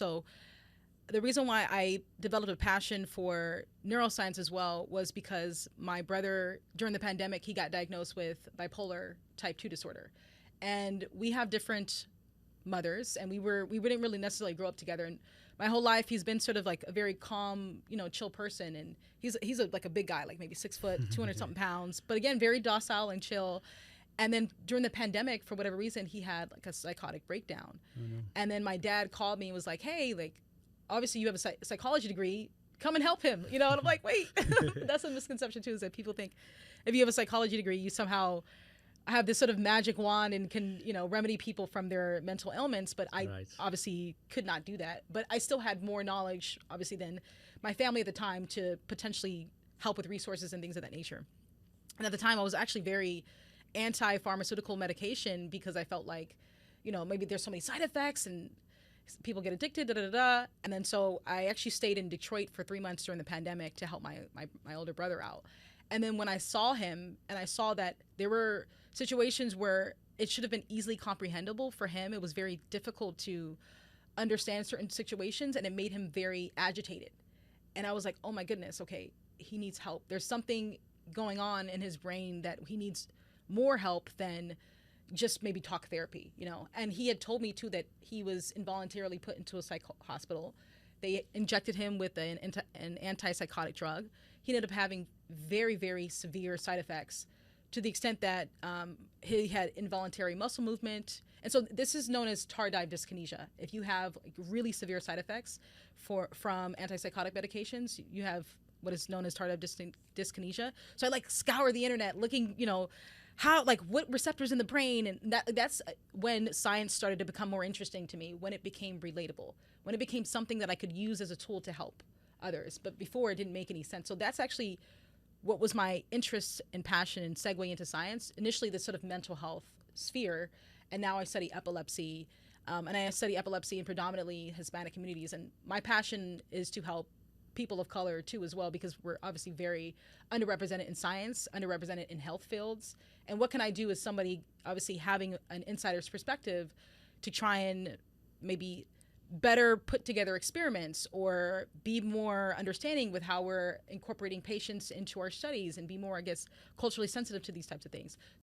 So the reason why I developed a passion for neuroscience as well was because my brother, during the pandemic, he got diagnosed with bipolar type 2 disorder. And we have different mothers, and we didn't really necessarily grow up together. And my whole life he's been sort of like a very calm, chill person. And like a big guy, like maybe 6 foot, 200 something pounds, but again, very docile and chill. And then during the pandemic, for whatever reason, he had like a psychotic breakdown. And then my dad called me and was like, hey, like, obviously you have a psychology degree, come and help him, and I'm like, wait. That's a misconception too, is that people think if you have a psychology degree, you somehow have this sort of magic wand and can, remedy people from their mental ailments. But I obviously could not do that. But I still had more knowledge, obviously, than my family at the time to potentially help with resources and things of that nature. And at the time, I was actually very anti-pharmaceutical medication because I felt like, maybe there's so many side effects and people get addicted, da, da, da, da. And then so I actually stayed in Detroit for 3 months during the pandemic to help my older brother out. And then when I saw him and I saw that there were situations where it should have been easily comprehensible for him, it was very difficult to understand certain situations, and it made him very agitated. And I was like, oh my goodness, okay, he needs help. There's something going on in his brain that he needs more help than just maybe talk therapy, And he had told me too that he was involuntarily put into a psych hospital. They injected him with an antipsychotic drug. He ended up having very, very severe side effects to the extent that he had involuntary muscle movement. And so this is known as tardive dyskinesia. If you have like really severe side effects from antipsychotic medications, you have what is known as tardive dyskinesia. So I like scour the internet looking, how, like, what receptors in the brain, and that's when science started to become more interesting to me, when it became relatable, when it became something that I could use as a tool to help others. But before, it didn't make any sense. So that's actually what was my interest and passion and segue into science. Initially, this sort of mental health sphere, and now I study epilepsy, and I study epilepsy in predominantly Hispanic communities. And my passion is to help people of color too as well, because we're obviously very underrepresented in science, underrepresented in health fields. And what can I do as somebody obviously having an insider's perspective to try and maybe better put together experiments or be more understanding with how we're incorporating patients into our studies and be more, I guess, culturally sensitive to these types of things.